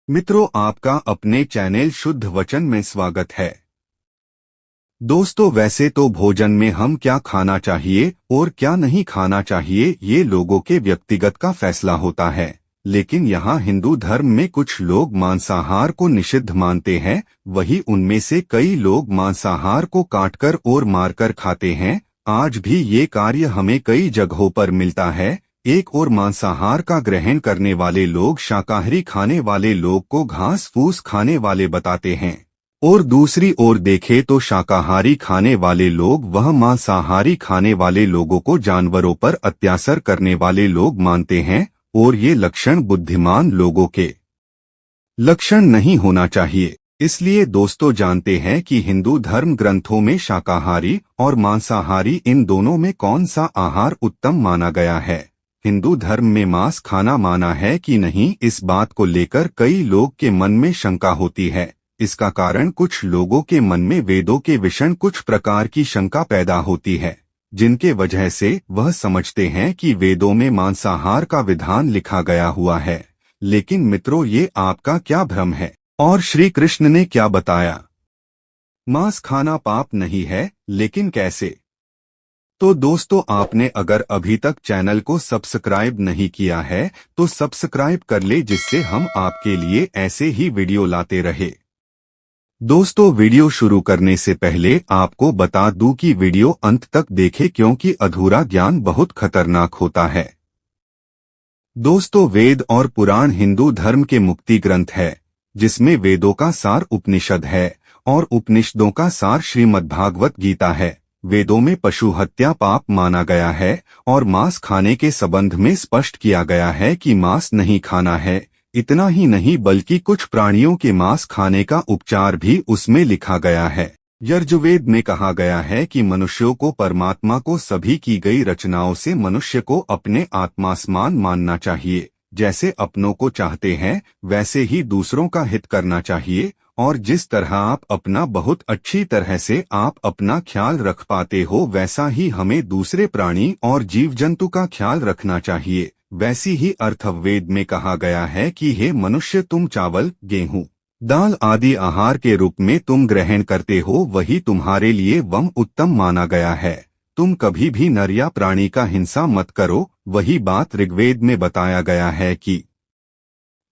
मित्रों, आपका अपने चैनल शुद्ध वचन में स्वागत है। दोस्तों, वैसे तो भोजन में हम क्या खाना चाहिए और क्या नहीं खाना चाहिए ये लोगों के व्यक्तिगत का फैसला होता है, लेकिन यहाँ हिंदू धर्म में कुछ लोग मांसाहार को निषिद्ध मानते हैं। वही उनमें से कई लोग मांसाहार को काटकर और मारकर खाते हैं। आज भी ये कार्य हमें कई जगहों पर मिलता है। एक और मांसाहार का ग्रहण करने वाले लोग शाकाहारी खाने वाले लोग को घास फूस खाने वाले बताते हैं, और दूसरी ओर देखे तो शाकाहारी खाने वाले लोग वह मांसाहारी खाने वाले लोगों को जानवरों पर अत्याचार करने वाले लोग मानते हैं। और ये लक्षण बुद्धिमान लोगों के लक्षण नहीं होना चाहिए। इसलिए दोस्तों, जानते हैं कि हिंदू धर्म ग्रंथों में शाकाहारी और मांसाहारी इन दोनों में कौन सा आहार उत्तम माना गया है। हिंदू धर्म में मांस खाना माना है कि नहीं, इस बात को लेकर कई लोग के मन में शंका होती है। इसका कारण कुछ लोगों के मन में वेदों के विषय कुछ प्रकार की शंका पैदा होती है, जिनके वजह से वह समझते हैं कि वेदों में मांसाहार का विधान लिखा गया हुआ है। लेकिन मित्रों, ये आपका क्या भ्रम है और श्री कृष्ण ने क्या बताया? मांस खाना पाप नहीं है, लेकिन कैसे? तो दोस्तों, आपने अगर अभी तक चैनल को सब्सक्राइब नहीं किया है तो सब्सक्राइब कर ले, जिससे हम आपके लिए ऐसे ही वीडियो लाते रहे। दोस्तों, वीडियो शुरू करने से पहले आपको बता दूं कि वीडियो अंत तक देखें, क्योंकि अधूरा ज्ञान बहुत खतरनाक होता है। दोस्तों, वेद और पुराण हिंदू धर्म के मुक्ति ग्रंथ है, जिसमें वेदों का सार उपनिषद है और उपनिषदों का सार श्रीमद्भागवत गीता है। वेदों में पशु हत्या पाप माना गया है और मांस खाने के संबंध में स्पष्ट किया गया है कि मांस नहीं खाना है। इतना ही नहीं, बल्कि कुछ प्राणियों के मांस खाने का उपचार भी उसमें लिखा गया है। यजुर्वेद में कहा गया है कि मनुष्यों को परमात्मा को सभी की गई रचनाओं से मनुष्य को अपने आत्मा समान मानना चाहिए। जैसे अपनों को चाहते हैं वैसे ही दूसरों का हित करना चाहिए, और जिस तरह आप अपना बहुत अच्छी तरह से आप अपना ख्याल रख पाते हो, वैसा ही हमें दूसरे प्राणी और जीव जंतु का ख्याल रखना चाहिए। वैसी ही अथर्ववेद में कहा गया है कि हे मनुष्य, तुम चावल, गेहूं, दाल आदि आहार के रूप में तुम ग्रहण करते हो, वही तुम्हारे लिए वम उत्तम माना गया है। तुम कभी भी नर या प्राणी का हिंसा मत करो। वही बात ऋग्वेद में बताया गया है कि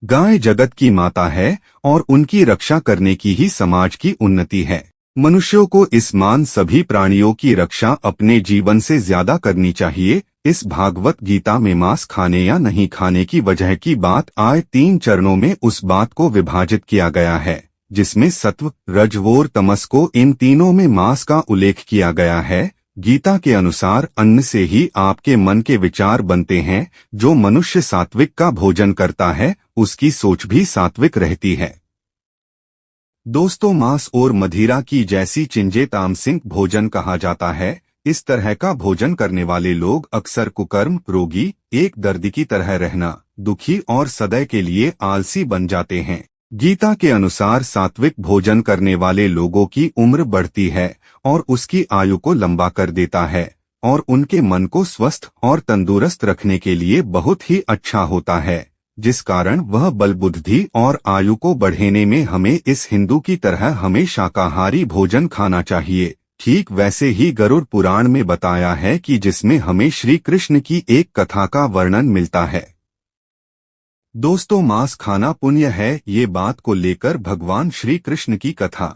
गाय जगत की माता है और उनकी रक्षा करने की ही समाज की उन्नति है। मनुष्यों को इस मान सभी प्राणियों की रक्षा अपने जीवन से ज्यादा करनी चाहिए। इस भागवत गीता में मांस खाने या नहीं खाने की वजह की बात आए 3 चरणों में उस बात को विभाजित किया गया है, जिसमें सत्व, रज और तमस को इन तीनों में मांस का उल्लेख किया गया है। गीता के अनुसार अन्न से ही आपके मन के विचार बनते हैं। जो मनुष्य सात्विक का भोजन करता है उसकी सोच भी सात्विक रहती है। दोस्तों, मांस और मदिरा की जैसी चीजें तामसिक भोजन कहा जाता है। इस तरह का भोजन करने वाले लोग अक्सर कुकर्म, रोगी, एक दर्दी की तरह रहना, दुखी और सदैव के लिए आलसी बन जाते हैं। गीता के अनुसार सात्विक भोजन करने वाले लोगों की उम्र बढ़ती है और उसकी आयु को लंबा कर देता है, और उनके मन को स्वस्थ और तंदुरुस्त रखने के लिए बहुत ही अच्छा होता है, जिस कारण वह बल, बुद्धि और आयु को बढ़ाने में हमें इस हिंदू की तरह हमें शाकाहारी भोजन खाना चाहिए। ठीक वैसे ही गरुड़ पुराण में बताया है कि जिसमें हमें श्री कृष्ण की एक कथा का वर्णन मिलता है। दोस्तों, मांस खाना पुण्य है, ये बात को लेकर भगवान श्री कृष्ण की कथा।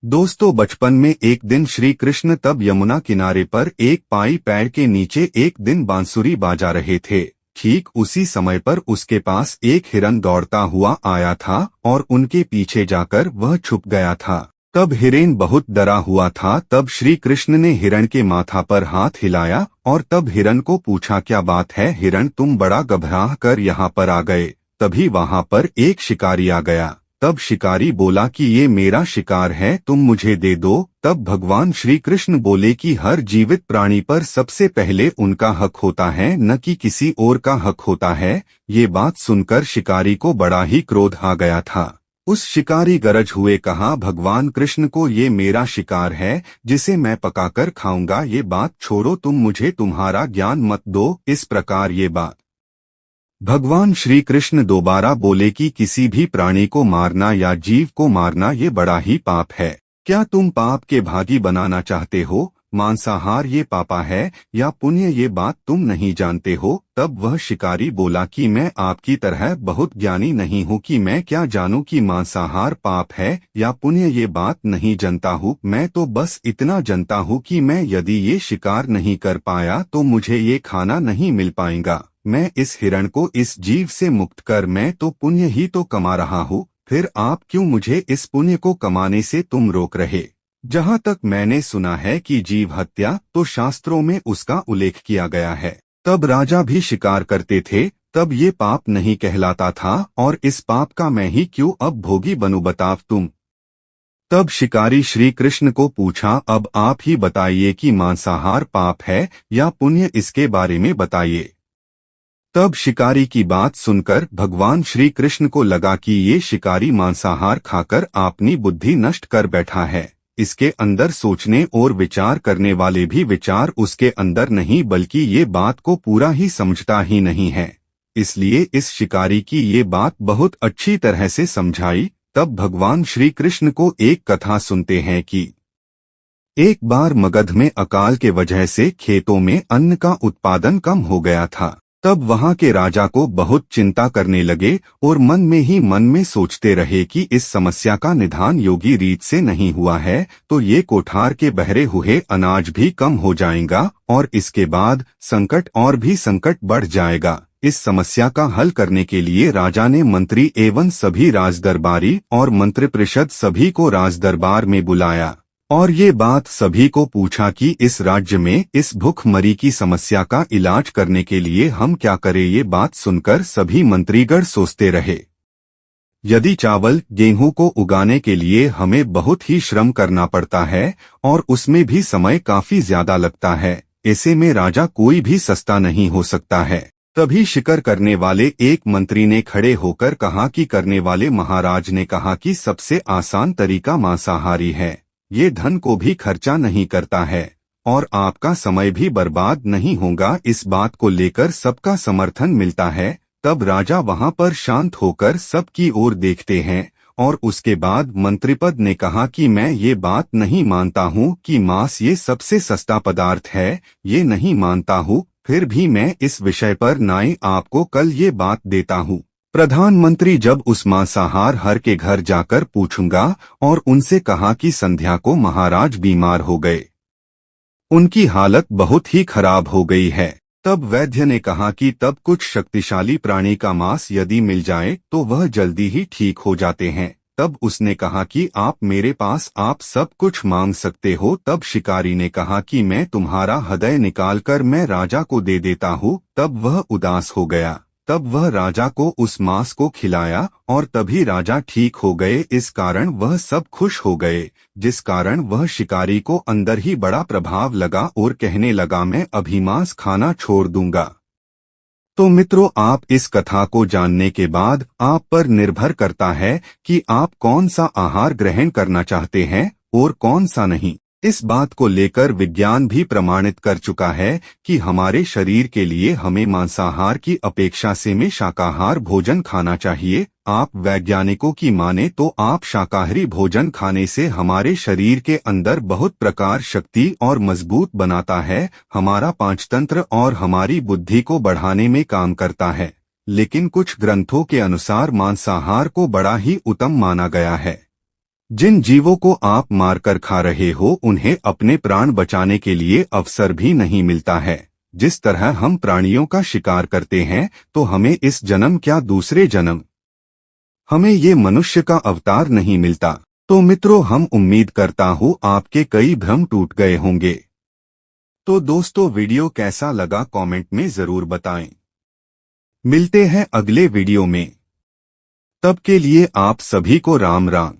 दोस्तों, बचपन में एक दिन श्री कृष्ण तब यमुना किनारे पर एक पाई पेड़ के नीचे एक दिन बांसुरी बाजा रहे थे। ठीक उसी समय पर उसके पास एक हिरन दौड़ता हुआ आया था और उनके पीछे जाकर वह छुप गया था। तब हिरन बहुत डरा हुआ था। तब श्री कृष्ण ने हिरण के माथा पर हाथ हिलाया और तब हिरन को पूछा, क्या बात है हिरण, तुम बड़ा घबरा कर यहाँ पर आ गए? तभी वहाँ पर एक शिकारी आ गया। तब शिकारी बोला कि ये मेरा शिकार है, तुम मुझे दे दो। तब भगवान श्री कृष्ण बोले कि हर जीवित प्राणी पर सबसे पहले उनका हक होता है, न कि किसी और का हक होता है। ये बात सुनकर शिकारी को बड़ा ही क्रोध आ गया था। उस शिकारी गरज हुए कहा, भगवान कृष्ण को ये मेरा शिकार है जिसे मैं पकाकर खाऊंगा, ये बात छोड़ो, तुम मुझे तुम्हारा ज्ञान मत दो। इस प्रकार ये बात भगवान श्री कृष्ण दोबारा बोले कि किसी भी प्राणी को मारना या जीव को मारना ये बड़ा ही पाप है। क्या तुम पाप के भागी बनाना चाहते हो? मांसाहार ये पापा है या पुण्य, ये बात तुम नहीं जानते हो। तब वह शिकारी बोला कि मैं आपकी तरह बहुत ज्ञानी नहीं हूँ कि मैं क्या जानूँ कि मांसाहार पाप है या पुण्य, ये बात नहीं जानता हूँ। मैं तो बस इतना जानता हूँ कि मैं यदि ये शिकार नहीं कर पाया तो मुझे ये खाना नहीं मिल पाएगा। मैं इस हिरण को इस जीव से मुक्त कर मैं तो पुण्य ही तो कमा रहा हूँ, फिर आप क्यों मुझे इस पुण्य को कमाने से तुम रोक रहे? जहाँ तक मैंने सुना है कि जीव हत्या तो शास्त्रों में उसका उल्लेख किया गया है। तब राजा भी शिकार करते थे, तब ये पाप नहीं कहलाता था, और इस पाप का मैं ही क्यों अब भोगी बनूं, बताओ तुम। तब शिकारी श्री कृष्ण को पूछा, अब आप ही बताइए कि मांसाहार पाप है या पुण्य, इसके बारे में बताइए। तब शिकारी की बात सुनकर भगवान श्री कृष्ण को लगा कि ये शिकारी मांसाहार खाकर अपनी बुद्धि नष्ट कर बैठा है। इसके अंदर सोचने और विचार करने वाले भी विचार उसके अंदर नहीं, बल्कि ये बात को पूरा ही समझता ही नहीं है। इसलिए इस शिकारी की ये बात बहुत अच्छी तरह से समझाई। तब भगवान श्री कृष्ण को एक कथा सुनते हैं कि एक बार मगध में अकाल के वजह से खेतों में अन्न का उत्पादन कम हो गया था। तब वहां के राजा को बहुत चिंता करने लगे और मन में ही मन में सोचते रहे कि इस समस्या का निदान योगी रीत से नहीं हुआ है तो ये कोठार के बहरे हुए अनाज भी कम हो जाएगा और इसके बाद संकट और भी संकट बढ़ जाएगा। इस समस्या का हल करने के लिए राजा ने मंत्री एवं सभी राजदरबारी और मंत्रिपरिषद सभी को राजदरबार में बुलाया और ये बात सभी को पूछा कि इस राज्य में इस भूखमरी की समस्या का इलाज करने के लिए हम क्या करें। ये बात सुनकर सभी मंत्रीगण सोचते रहे। यदि चावल गेहूं को उगाने के लिए हमें बहुत ही श्रम करना पड़ता है और उसमें भी समय काफी ज्यादा लगता है, ऐसे में राजा कोई भी सस्ता नहीं हो सकता है। तभी शिकार करने वाले एक मंत्री ने खड़े होकर कहा कि करने वाले महाराज ने कहा कि सबसे आसान तरीका मांसाहारी है, ये धन को भी खर्चा नहीं करता है और आपका समय भी बर्बाद नहीं होगा। इस बात को लेकर सबका समर्थन मिलता है। तब राजा वहां पर शांत होकर सबकी ओर देखते हैं और उसके बाद मंत्रिपद ने कहा कि मैं ये बात नहीं मानता हूँ कि मांस ये सबसे सस्ता पदार्थ है, ये नहीं मानता हूँ, फिर भी मैं इस विषय पर न्याय आपको कल ये बात देता हूँ। प्रधानमंत्री जब उस मांसाहार हर के घर जाकर पूछूंगा और उनसे कहा कि संध्या को महाराज बीमार हो गए, उनकी हालत बहुत ही खराब हो गई है। तब वैद्य ने कहा कि तब कुछ शक्तिशाली प्राणी का मांस यदि मिल जाए तो वह जल्दी ही ठीक हो जाते हैं। तब उसने कहा कि आप मेरे पास आप सब कुछ मांग सकते हो। तब शिकारी ने कहा कि मैं तुम्हारा हृदय निकालकर मैं राजा को दे देता हूँ। तब वह उदास हो गया। तब वह राजा को उस मांस को खिलाया और तभी राजा ठीक हो गए। इस कारण वह सब खुश हो गए, जिस कारण वह शिकारी को अंदर ही बड़ा प्रभाव लगा और कहने लगा मैं अभी मांस खाना छोड़ दूंगा। तो मित्रों, आप इस कथा को जानने के बाद आप पर निर्भर करता है कि आप कौन सा आहार ग्रहण करना चाहते हैं और कौन सा नहीं। इस बात को लेकर विज्ञान भी प्रमाणित कर चुका है कि हमारे शरीर के लिए हमें मांसाहार की अपेक्षा से में शाकाहार भोजन खाना चाहिए। आप वैज्ञानिकों की माने तो आप शाकाहारी भोजन खाने से हमारे शरीर के अंदर बहुत प्रकार शक्ति और मजबूत बनाता है, हमारा पाचनतंत्र और हमारी बुद्धि को बढ़ाने में काम करता है। लेकिन कुछ ग्रंथों के अनुसार मांसाहार को बड़ा ही उत्तम माना गया है। जिन जीवों को आप मारकर खा रहे हो उन्हें अपने प्राण बचाने के लिए अवसर भी नहीं मिलता है। जिस तरह हम प्राणियों का शिकार करते हैं तो हमें इस जन्म क्या दूसरे जन्म हमें ये मनुष्य का अवतार नहीं मिलता। तो मित्रों, हम उम्मीद करता हूँ आपके कई भ्रम टूट गए होंगे। तो दोस्तों, वीडियो कैसा लगा कमेंट में जरूर बताएं। मिलते हैं अगले वीडियो में, तब के लिए आप सभी को राम राम।